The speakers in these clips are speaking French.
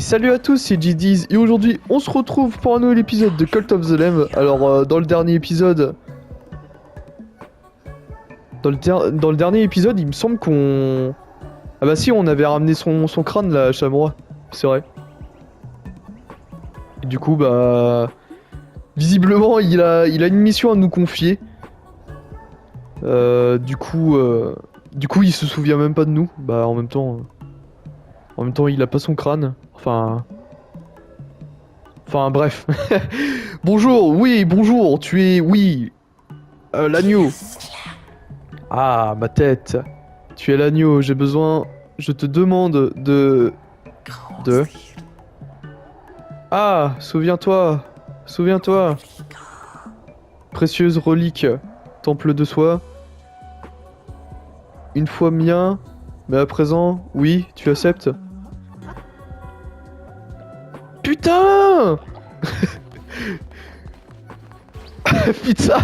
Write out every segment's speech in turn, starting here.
Et salut à tous, c'est GDs et aujourd'hui on se retrouve pour un nouvel épisode de Cult of the Lamb. Alors dans le dernier épisode... Dans le dernier épisode il me semble qu'on... Ah bah si, on avait ramené son crâne là, Chamois, c'est vrai. Et du coup bah... Visiblement il a une mission à nous confier. Du coup il se souvient même pas de nous. Bah en même temps il a pas son crâne. Enfin bref. Bonjour, oui, bonjour, tu es... Oui. L'agneau. Ah, ma tête. Tu es l'agneau, j'ai besoin... Je te demande de... Ah, souviens-toi. Souviens-toi. Précieuse relique. Temple de soi. Une fois mien. Mais à présent, oui, tu acceptes? Putain. Putain.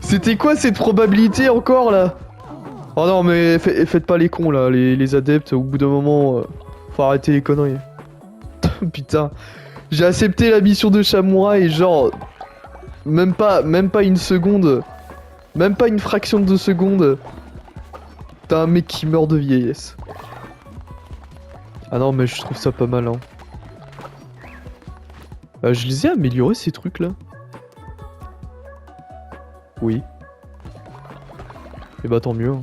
C'était quoi cette probabilité encore là? Oh non mais faites pas les cons là, les adeptes, au bout d'un moment, faut arrêter les conneries. Putain. J'ai accepté la mission de Chamois et genre... Même pas une seconde. Même pas une fraction de seconde. T'as un mec qui meurt de vieillesse. Ah non mais je trouve ça pas mal hein. Je les ai améliorés ces trucs là. Oui. Et bah tant mieux. Hein.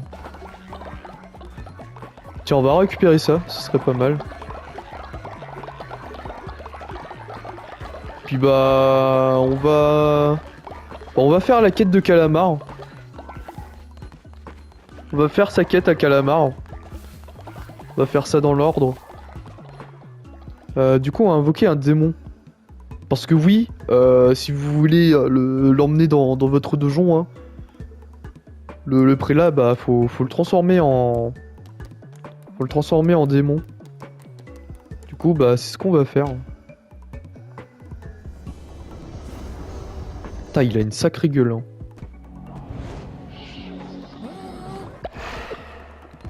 Tiens, on va récupérer ça, ce serait pas mal. Puis bah... On va... Bon, on va faire la quête de Calamar. On va faire sa quête à Calamar. On va faire ça dans l'ordre. Du coup, on va invoquer un démon. Parce que oui, si vous voulez l'emmener dans votre donjon, hein, le prélat, bah faut le transformer en... Faut le transformer en démon. Du coup, bah c'est ce qu'on va faire. Putain, il a une sacrée gueule. Hein.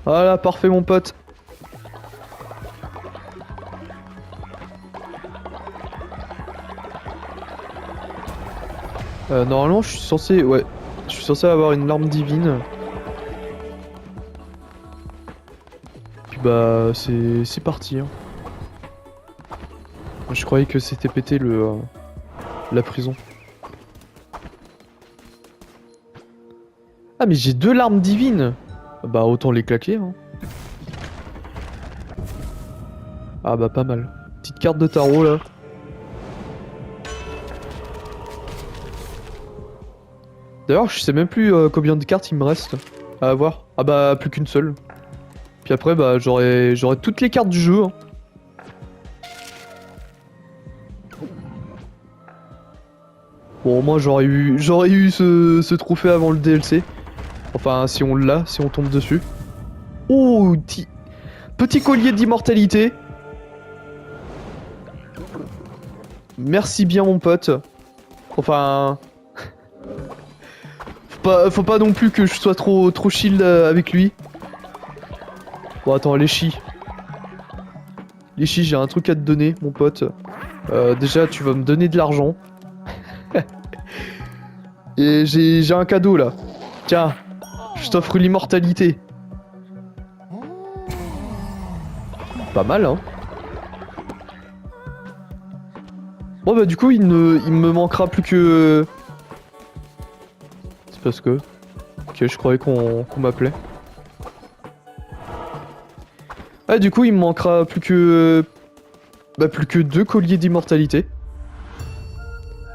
Voilà, parfait mon pote. Normalement, je suis censé... Ouais. Je suis censé avoir une larme divine. Puis bah, c'est parti. Hein. Je croyais que c'était pété la prison. Ah mais j'ai 2 larmes divines. Bah autant les claquer. Hein. Ah bah pas mal. Petite carte de tarot là. D'ailleurs, je sais même plus combien de cartes il me reste à avoir. Ah bah, plus qu'une seule. Puis après, bah, j'aurai toutes les cartes du jeu. Hein. Bon, au moins, j'aurais eu ce trophée avant le DLC. Enfin, si on l'a, si on tombe dessus. Oh, petit collier d'immortalité. Merci bien, mon pote. Enfin... Faut pas non plus que je sois trop chill avec lui. Bon attends, Léchi. Léchi, j'ai un truc à te donner, mon pote. Déjà, tu vas me donner de l'argent. Et j'ai un cadeau là. Tiens, je t'offre l'immortalité. Pas mal, hein. Bon bah du coup, il me manquera plus que... Parce que... Ok, je croyais qu'on m'appelait. Ah, du coup, il me manquera plus que... Bah, plus que 2 colliers d'immortalité.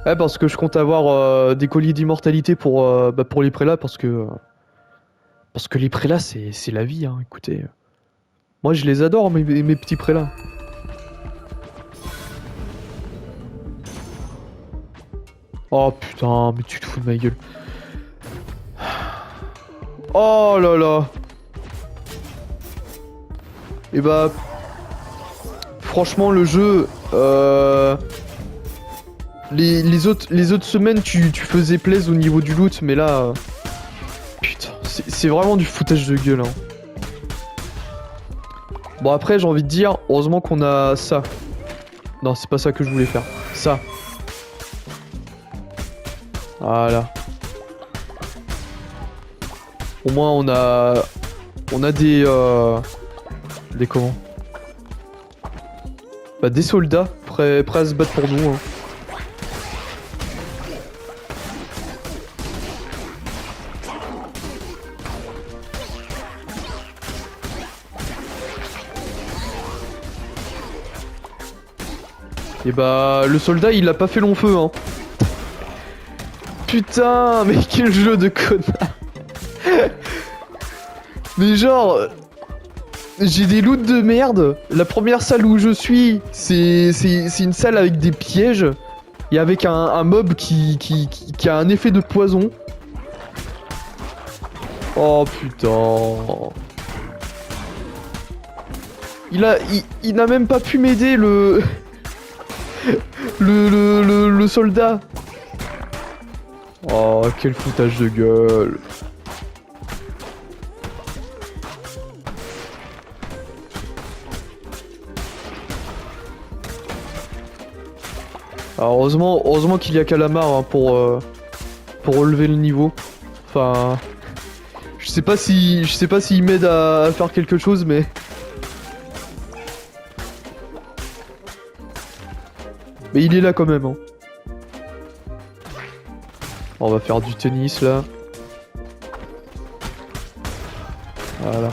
Ouais, parce que je compte avoir des colliers d'immortalité pour les prélats, parce que... Parce que les prélats, c'est la vie, hein, écoutez. Moi, je les adore, mes petits prélats. Oh, putain, mais tu te fous de ma gueule. Oh là là. Et bah... Franchement, le jeu... Les autres semaines, tu faisais plaisir au niveau du loot, mais là... Putain, c'est vraiment du foutage de gueule. Hein. Bon après j'ai envie de dire, heureusement qu'on a ça. Non c'est pas ça que je voulais faire. Ça. Voilà. Au moins on a... On a des... Des comment? Bah des soldats prêts à se battre pour nous. Hein. Et bah le soldat il a pas fait long feu hein. Putain mais quel jeu de connard. Mais genre j'ai des loots de merde. La première salle où je suis c'est une salle avec des pièges. Et avec un mob qui a un effet de poison. Oh putain. Il n'a même pas pu m'aider le... le soldat. Oh, quel foutage de gueule. Alors, heureusement qu'il y a Calamar hein, pour relever le niveau. Enfin, je sais pas s'il m'aide à faire quelque chose, mais il est là quand même. Hein. On va faire du tennis là. Voilà.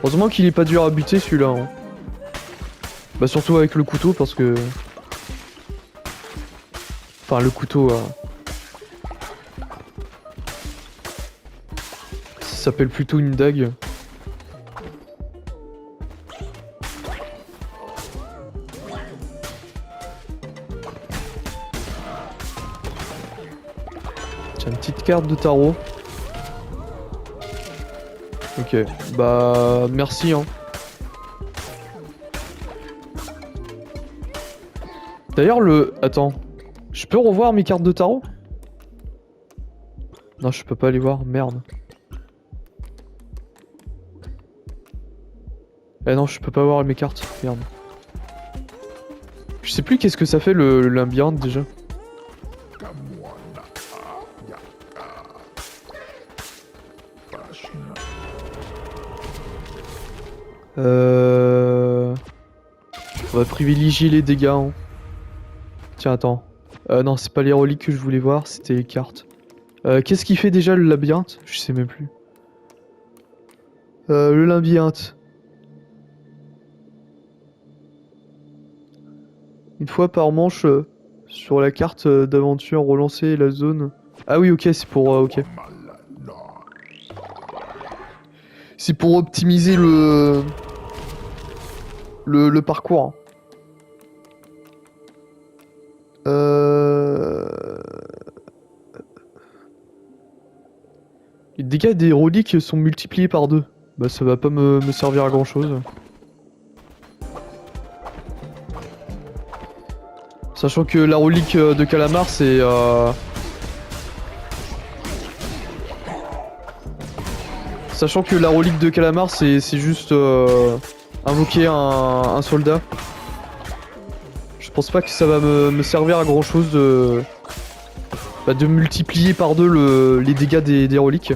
Heureusement qu'il est pas dur à buter celui-là. Hein. Bah surtout avec le couteau parce que... Enfin le couteau... Ça s'appelle plutôt une dague. Tiens, une petite carte de tarot. Ok, bah merci hein. D'ailleurs le... Attends. Je peux revoir mes cartes de tarot? Non, je peux pas les voir, merde. Eh non, je peux pas voir mes cartes, merde. Je sais plus qu'est-ce que ça fait le labyrinthe déjà. On va privilégier les dégâts. Hein. Tiens, attends. Non, c'est pas les reliques que je voulais voir, c'était les cartes. Qu'est-ce qui fait déjà le labyrinthe? Je sais même plus. Le labyrinthe. Une fois par manche, sur la carte d'aventure, relancer la zone. Ah oui, ok, c'est pour... ok. C'est pour optimiser le parcours. Les dégâts des reliques sont multipliés par 2. Bah ça va pas me servir à grand chose. Sachant que la relique de Calamar c'est... Sachant que la relique de Calamar c'est juste invoquer un soldat. Je pense pas que ça va me servir à grand chose de multiplier par 2 les dégâts des reliques.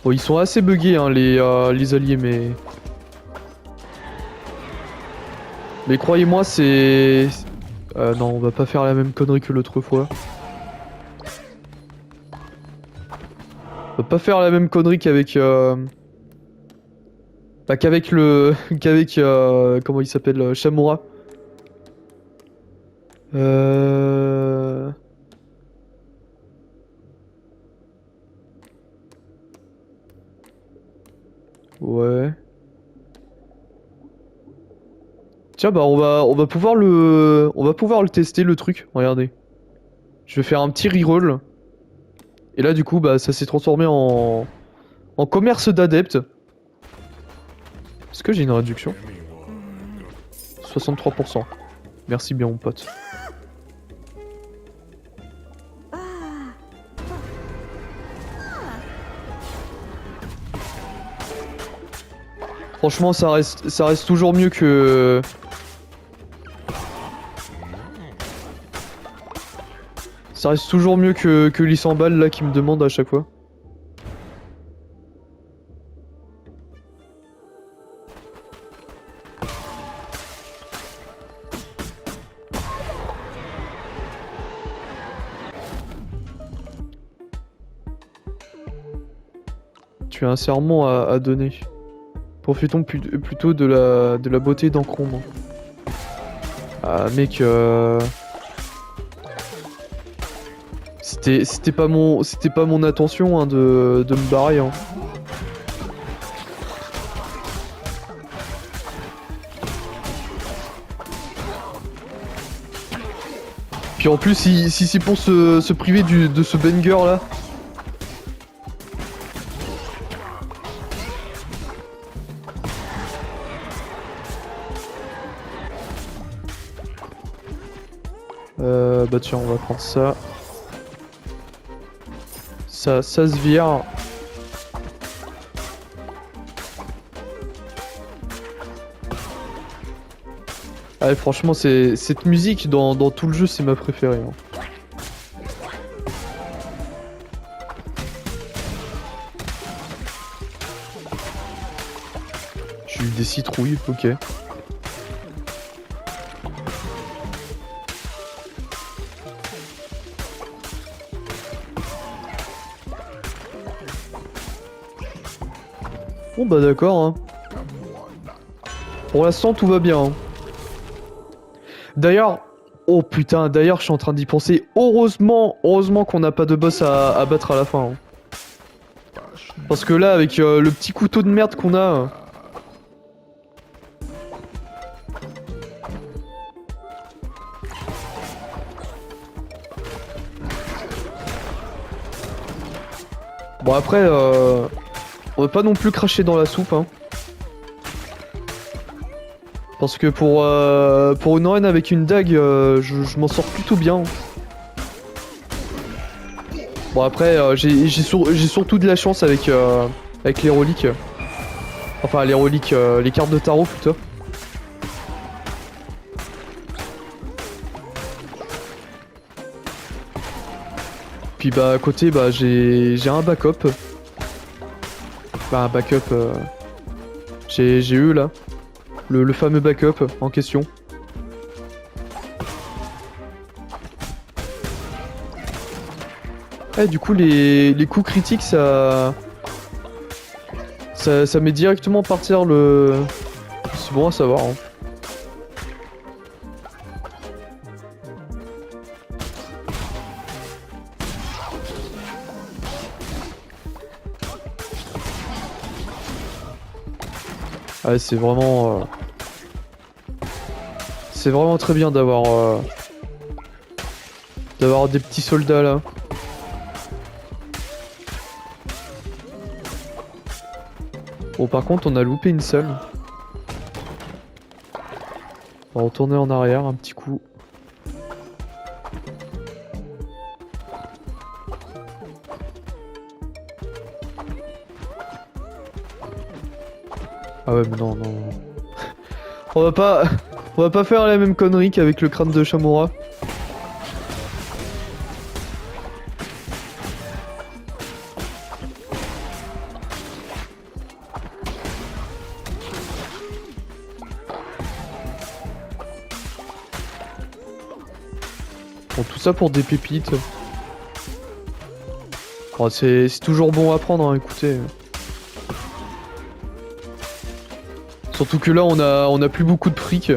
Bon, ils sont assez buggés hein, les alliés, mais... Mais croyez-moi, c'est... non, on va pas faire la même connerie que l'autre fois. On va pas faire la même connerie qu'avec... Bah, qu'avec le... qu'avec... comment il s'appelle? Shamura. Ouais. Tiens bah on va pouvoir le tester le truc. Regardez. Je vais faire un petit reroll. Et là, du coup, bah, ça s'est transformé en commerce d'adeptes. Est-ce que j'ai une réduction? 63%. Merci bien, mon pote. Franchement, ça reste toujours mieux que... Ça reste toujours mieux que les 100 balles là qui me demandent à chaque fois. Tu as un serment à donner. Profitons plutôt de la beauté d'Ancombre. Ah mec, c'était pas mon intention hein, de me barrer. Hein. Puis en plus, si c'est pour se priver de ce banger là. Bah tiens, on va prendre ça. Ça se vire. Ah, franchement, cette musique dans tout le jeu, c'est ma préférée. Hein. J'ai eu des citrouilles, ok. Bon bah d'accord. Hein. Pour l'instant, tout va bien. Hein. D'ailleurs, oh putain, d'ailleurs, je suis en train d'y penser. Heureusement qu'on n'a pas de boss à battre à la fin. Hein. Parce que là, avec le petit couteau de merde qu'on a... Bon après, on va pas non plus cracher dans la soupe. Hein. Parce que pour une reine avec une dague, je m'en sors plutôt bien. Bon après, j'ai surtout de la chance avec les reliques. Enfin les reliques, les cartes de tarot plutôt. Puis bah à côté, bah j'ai un backup. Bah un backup, j'ai eu là. Le fameux backup en question. Ah, du coup, les coups critiques, ça met directement par terre le... C'est bon à savoir. Hein. Ah, c'est vraiment... C'est vraiment très bien d'avoir des petits soldats là. Bon par contre on a loupé une seule. On va retourner en arrière un petit coup. Ah ouais mais non. On va pas faire la même connerie qu'avec le crâne de Shamura. Bon, tout ça pour des pépites. Oh, c'est toujours bon à prendre, hein, écoutez. Surtout que là, on a plus beaucoup de fric.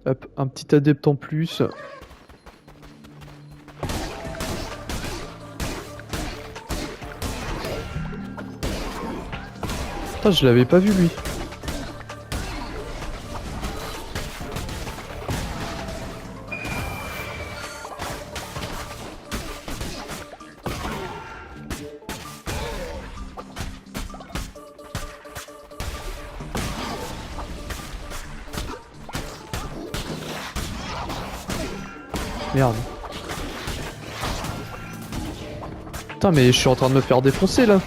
Hop, un petit adepte en plus. Putain, je l'avais pas vu lui. Merde. Putain, mais je suis en train de me faire défoncer là.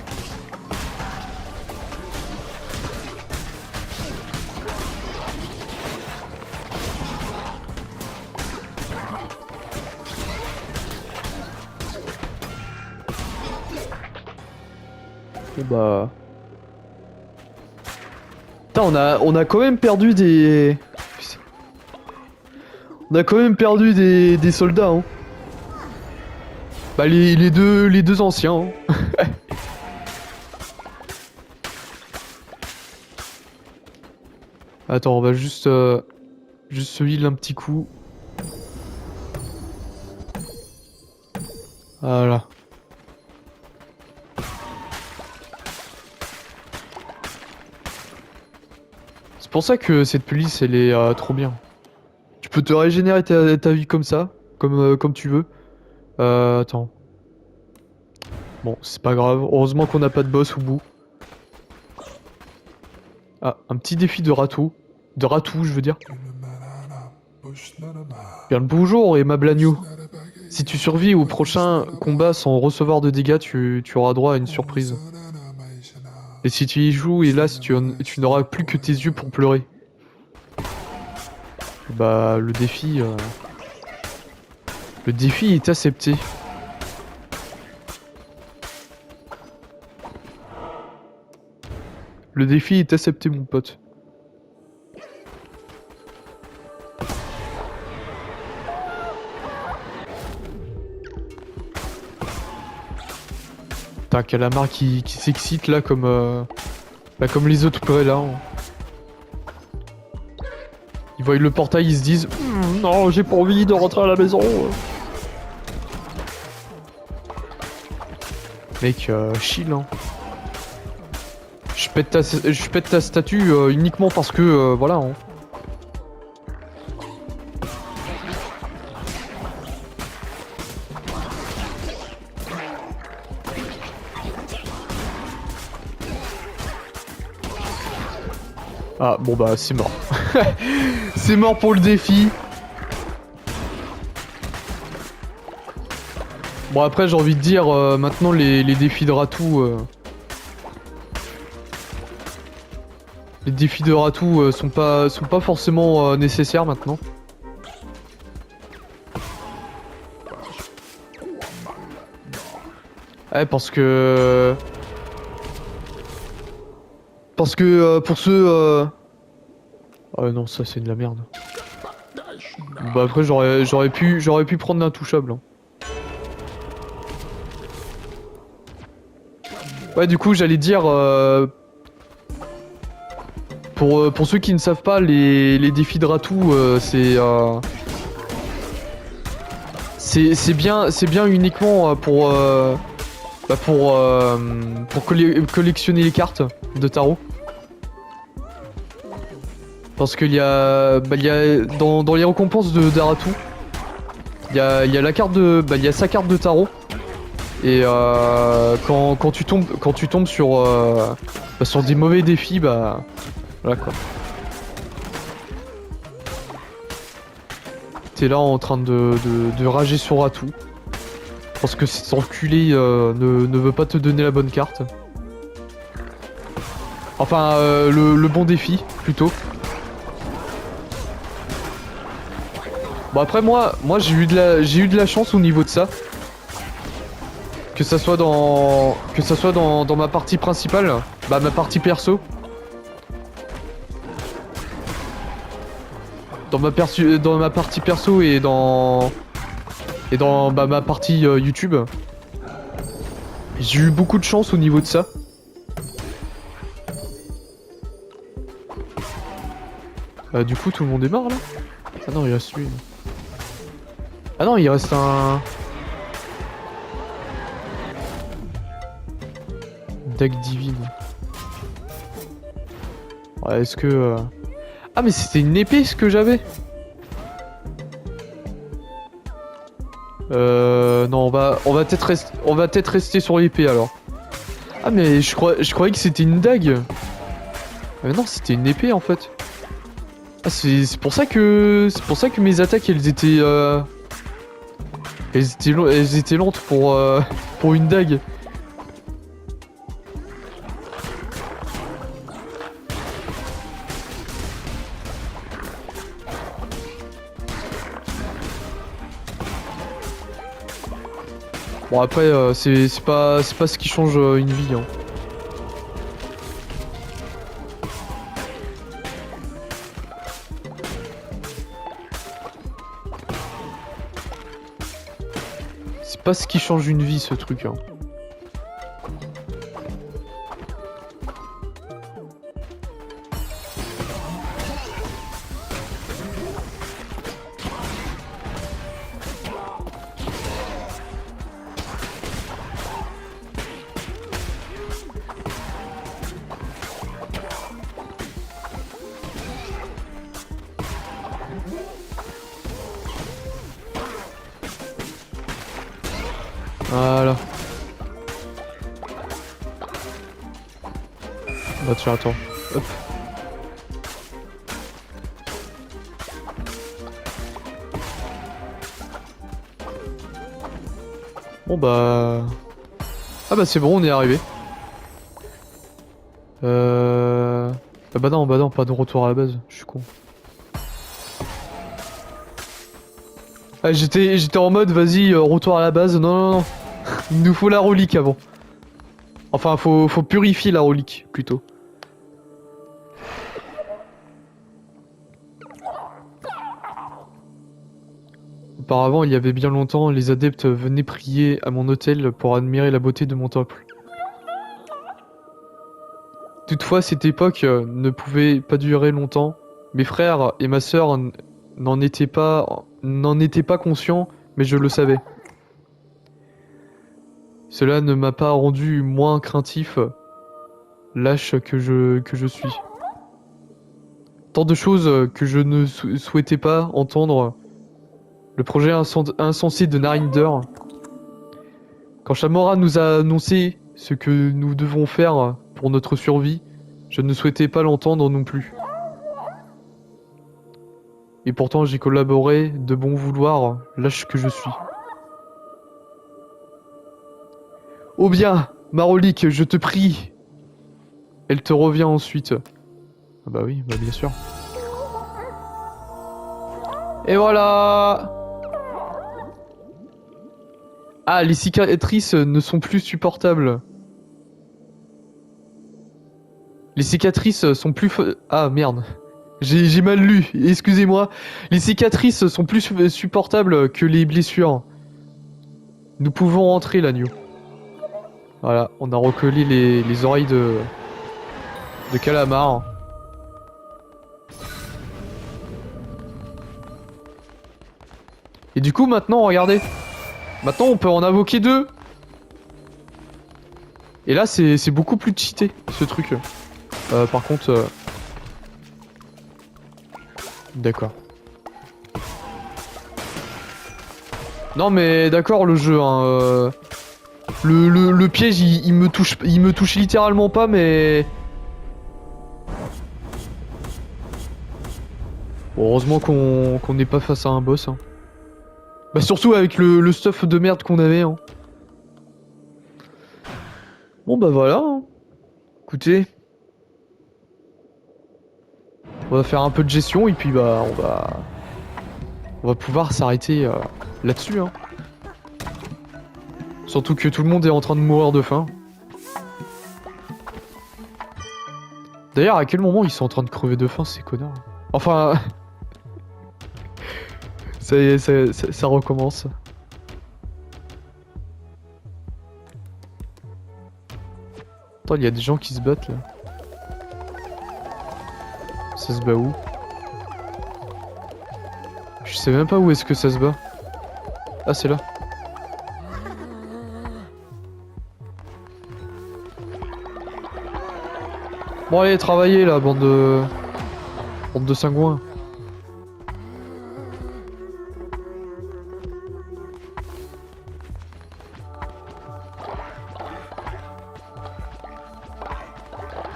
Bon bah... Putain, on a quand même perdu des... On a quand même perdu des soldats, hein. Bah les deux anciens, hein. Attends, on va juste se heal un petit coup. Voilà. C'est pour ça que cette police, elle est trop bien. Tu peux te régénérer ta vie comme ça, comme tu veux. Attends. Bon, c'est pas grave. Heureusement qu'on n'a pas de boss au bout. Ah, un petit défi de ratou. De ratou, je veux dire. Bien le bonjour, Emma Blagno. Si tu survis au prochain combat sans recevoir de dégâts, tu auras droit à une surprise. Et si tu y joues, hélas, tu n'auras plus que tes yeux pour pleurer. Bah, le défi... Le défi est accepté. Le défi est accepté, mon pote. Putain, Calamar qui s'excite là comme... Bah, comme les autres là. Hein. Ils voient le portail, ils se disent non, j'ai pas envie de rentrer à la maison. Mec, chill hein. Je pète ta statue uniquement parce que voilà hein. Ah bon bah c'est mort. C'est mort pour le défi. Bon après j'ai envie de dire maintenant les défis de ratou les défis de ratou sont pas forcément nécessaires maintenant. Ouais parce que pour ceux oh non ça c'est de la merde. Bah après j'aurais pu prendre l'intouchable. Hein. Ouais du coup j'allais dire pour ceux qui ne savent pas les défis de ratou c'est bien uniquement pour collectionner les cartes de tarot. Parce qu'il y a dans les récompenses de Daratou, il y a la carte de il y a sa carte de tarot et quand tu tombes sur sur des mauvais défis bah voilà quoi. T'es là en train de rager sur Ratou parce que cet enculé ne veut pas te donner la bonne carte. Enfin le bon défi plutôt. Bon après moi j'ai eu de la chance au niveau de ça. Que ça soit dans ma partie principale, bah ma partie perso. Dans ma partie perso et dans bah, ma partie YouTube. J'ai eu beaucoup de chance au niveau de ça. Du coup tout le monde est mort là. Ah non, il reste lui. Ah non, il reste un... Dague divine. Ouais, est-ce que... Ah mais c'était une épée ce que j'avais. Non, on va peut-être rester sur l'épée alors. Ah mais je croyais que c'était une dague. Mais non, c'était une épée en fait. Ah c'est pour ça que mes attaques elles étaient lentes pour une dague. Bon après c'est pas ce qui change une vie hein. C'est pas ce qui change une vie ce truc hein. Voilà. Bah tiens attends. Hop. Bon bah... Ah bah c'est bon on est arrivé. Ah bah non, pas de retour à la base, je suis con. Ah j'étais en mode vas-y retour à la base, non. Il nous faut la relique avant. Enfin faut purifier la relique plutôt. Auparavant, il y avait bien longtemps, les adeptes venaient prier à mon hôtel pour admirer la beauté de mon temple. Toutefois, cette époque ne pouvait pas durer longtemps. Mes frères et ma sœur n'en étaient pas conscients, mais je le savais. Cela ne m'a pas rendu moins craintif, lâche que je suis. Tant de choses que je ne souhaitais pas entendre. Le projet insensé de Narinder. Quand Shamora nous a annoncé ce que nous devons faire pour notre survie, je ne souhaitais pas l'entendre non plus. Et pourtant j'ai collaboré de bon vouloir, lâche que je suis. Oh bien, ma relique, je te prie. Elle te revient ensuite. Ah bah oui, bah bien sûr. Et voilà. Ah, les cicatrices ne sont plus supportables. Les cicatrices sont plus... Ah merde. J'ai mal lu, excusez-moi. Les cicatrices sont plus supportables que les blessures. Nous pouvons rentrer l'agneau. Voilà, on a recollé les oreilles de calamar. Et du coup maintenant, regardez. Maintenant on peut en invoquer deux. Et là c'est beaucoup plus cheaté ce truc. Par contre... D'accord. Non mais d'accord le jeu hein. Le piège il me touche littéralement pas mais... Bon, heureusement qu'on n'est pas face à un boss hein. Bah surtout avec le stuff de merde qu'on avait hein. Bon bah voilà hein. Écoutez. On va faire un peu de gestion et puis bah on va pouvoir s'arrêter là-dessus hein. Surtout que tout le monde est en train de mourir de faim. D'ailleurs à quel moment ils sont en train de crever de faim ces connards? Enfin... ça y est, ça recommence. Attends, il y a des gens qui se battent là. Ça se bat où? Je sais même pas où est-ce que ça se bat. Ah, c'est là. Bon, allez, travaillez là, bande de... Bande de cingouins.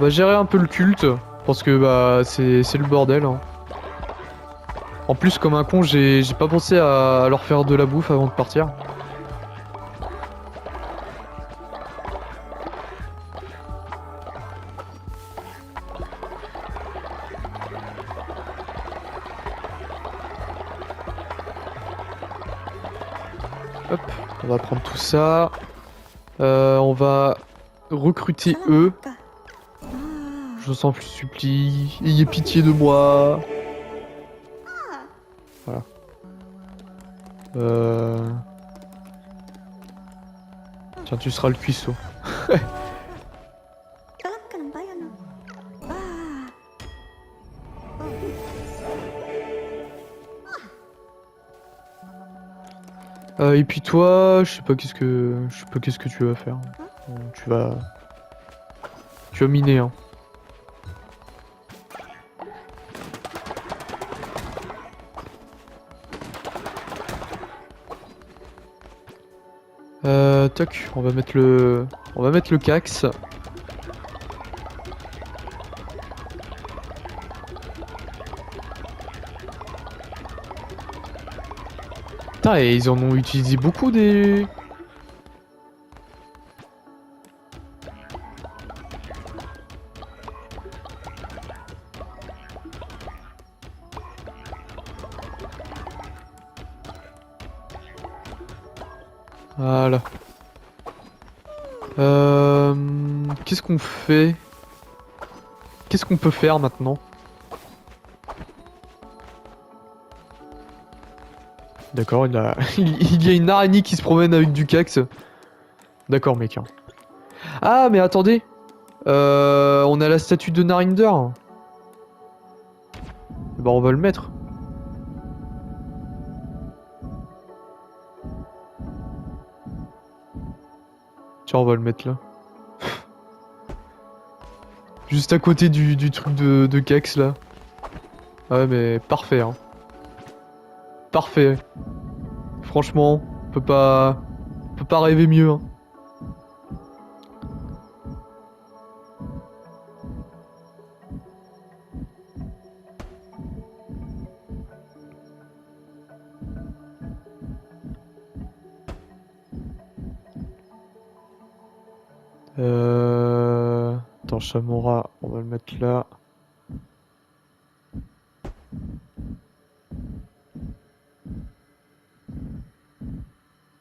On va gérer un peu le culte, parce que bah c'est le bordel. Hein. En plus, comme un con, j'ai pas pensé à leur faire de la bouffe avant de partir. Hop, on va prendre tout ça. On va recruter eux. Je vous en supplie, ayez pitié de moi. Voilà. Tiens, tu seras le cuisseau. Et puis toi, je sais pas qu'est-ce que tu vas faire. Tu vas miner hein. Toc, on va mettre le cax. Putain, et ils en ont utilisé beaucoup des... Voilà. Qu'est-ce qu'on fait? Qu'est-ce qu'on peut faire maintenant? D'accord, il y a une araignée qui se promène avec du cax. D'accord, mec. Hein. Ah, mais attendez. On a la statue de Narinder. Bah, on va le mettre. Tiens, on va le mettre là. Juste à côté du truc de cax là. Ah ouais, mais parfait. Hein. Parfait. Franchement, on peut pas rêver mieux. Hein. Attends, Shamora, on va le mettre là.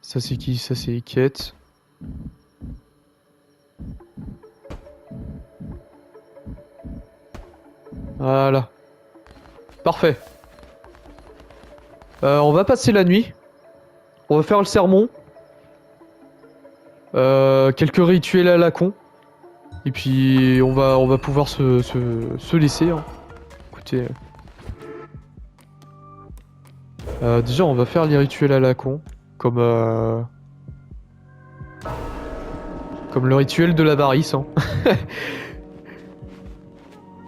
Ça c'est qui? Ça c'est Ikette. Voilà. Parfait. On va passer la nuit. On va faire le sermon. Quelques rituels à la con. Et puis on va pouvoir se laisser. Hein. Écoutez. Déjà on va faire les rituels à la con. Comme le rituel de l'avarice. Hein.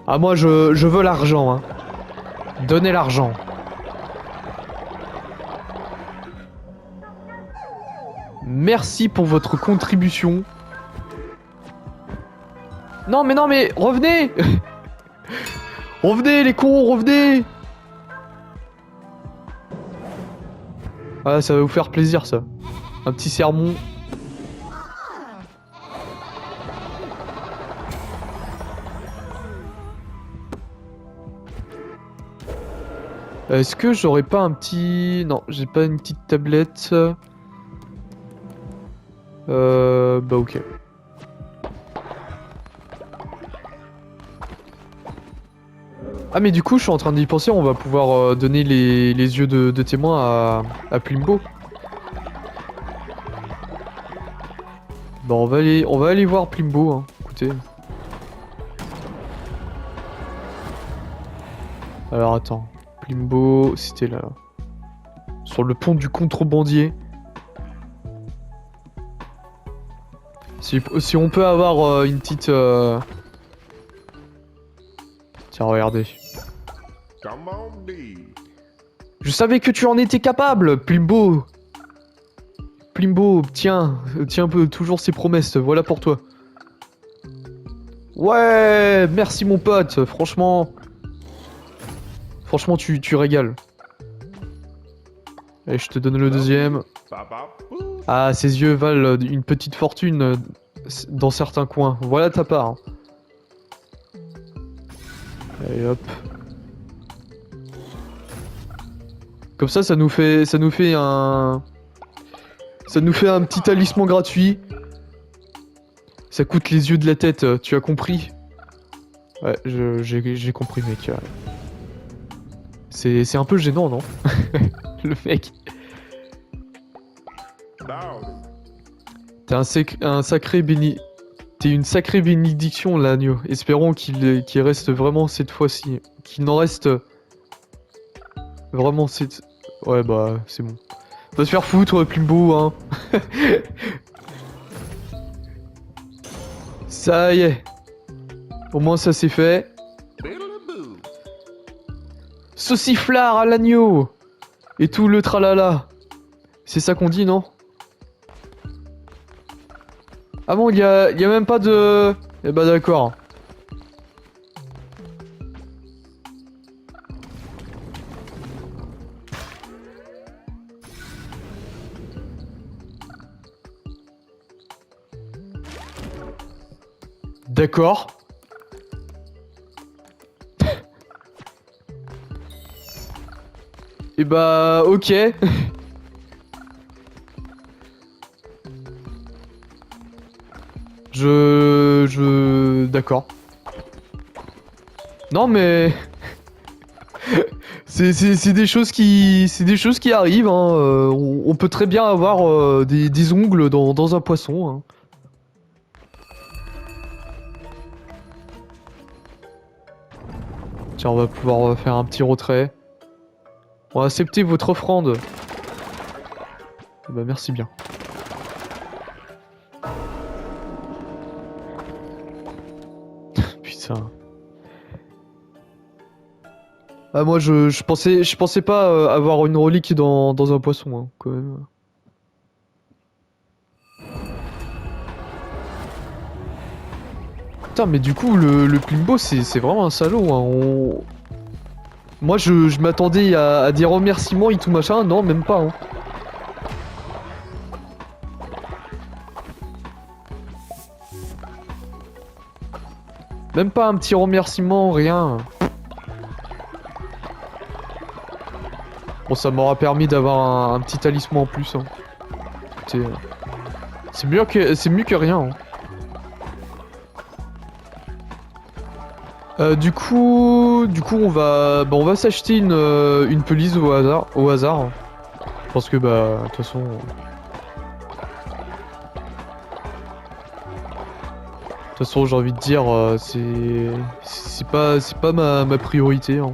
Ah moi je veux l'argent. Hein. Donnez l'argent. Merci pour votre contribution. Non mais revenez. Revenez les cons, revenez. Ah ça va vous faire plaisir ça. Un petit sermon. Est-ce que j'aurais pas un petit... Non, j'ai pas une petite tablette. Bah ok. Ah mais du coup je suis en train d'y penser, on va pouvoir donner les yeux de témoin à Plimbo. Bon on va aller voir Plimbo, hein. Écoutez. Alors attends, Plimbo, c'était là. sur le pont du contrebandier. Si on peut avoir une petite... Tiens, regardez. Je savais que tu en étais capable, Plimbo. Plimbo, tiens toujours ses promesses, voilà pour toi. Ouais, merci mon pote, franchement... Franchement, tu régales. Et je te donne le deuxième. Ah, ses yeux valent une petite fortune dans certains coins. Voilà ta part. Allez hop. Comme ça nous fait un... Ça nous fait un petit talisman gratuit. Ça coûte les yeux de la tête, tu as compris? Ouais, j'ai compris mec. C'est un peu gênant, non? Le mec. T'es T'es une sacrée bénédiction, l'agneau. Espérons qu'il reste vraiment cette fois-ci. Qu'il n'en reste... Vraiment cette... Ouais, bah, c'est bon. Va se faire foutre, Plimbo, hein. Ça y est. Au moins, ça c'est fait. Sauciflard à l'agneau. Et tout le tralala. C'est ça qu'on dit, non? Ah bon, y a même pas de... Eh bah d'accord. D'accord. Et bah ok. D'accord. Non mais... c'est des choses qui... C'est des choses qui arrivent, hein. On peut très bien avoir des ongles dans un poisson, hein. Tiens, on va pouvoir faire un petit retrait. On va accepter votre offrande. Bah merci bien. Putain. Ah moi je pensais pas avoir une relique dans un poisson, hein, quand même. Putain mais du coup le Plimbo c'est vraiment un salaud, hein. Moi je m'attendais à des remerciements et tout machin, non même pas, hein. Même pas un petit remerciement, rien. Bon ça m'aura permis d'avoir un petit talisman en plus, hein. Écoutez, c'est mieux que rien, hein. Du coup, on va s'acheter une pelisse au hasard. Parce que bah, de toute façon. De toute façon, j'ai envie de dire, c'est pas ma priorité, hein.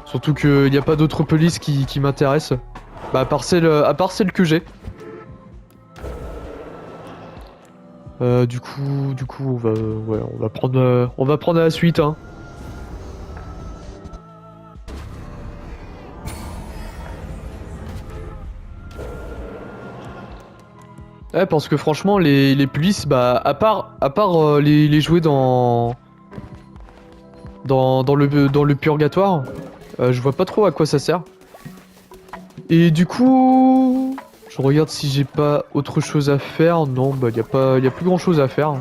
Surtout qu'il n'y a pas d'autres pelisses qui m'intéressent. Bah, à part celle que j'ai. Du coup, on va prendre la suite, hein. Ouais, parce que franchement, les polices, bah, à part les jouer dans le purgatoire, je vois pas trop à quoi ça sert. Et du coup... Je regarde si j'ai pas autre chose à faire. Non, bah y a plus grand chose à faire.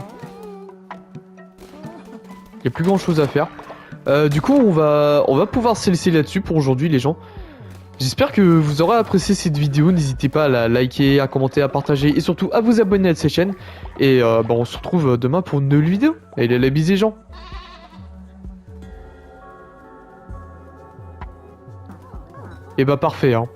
Y a plus grand chose à faire. Du coup, on va pouvoir se laisser là-dessus pour aujourd'hui, les gens. J'espère que vous aurez apprécié cette vidéo. N'hésitez pas à la liker, à commenter, à partager et surtout à vous abonner à cette chaîne. Et bah, on se retrouve demain pour une nouvelle vidéo. Allez, la bise les gens. Et bah parfait, hein.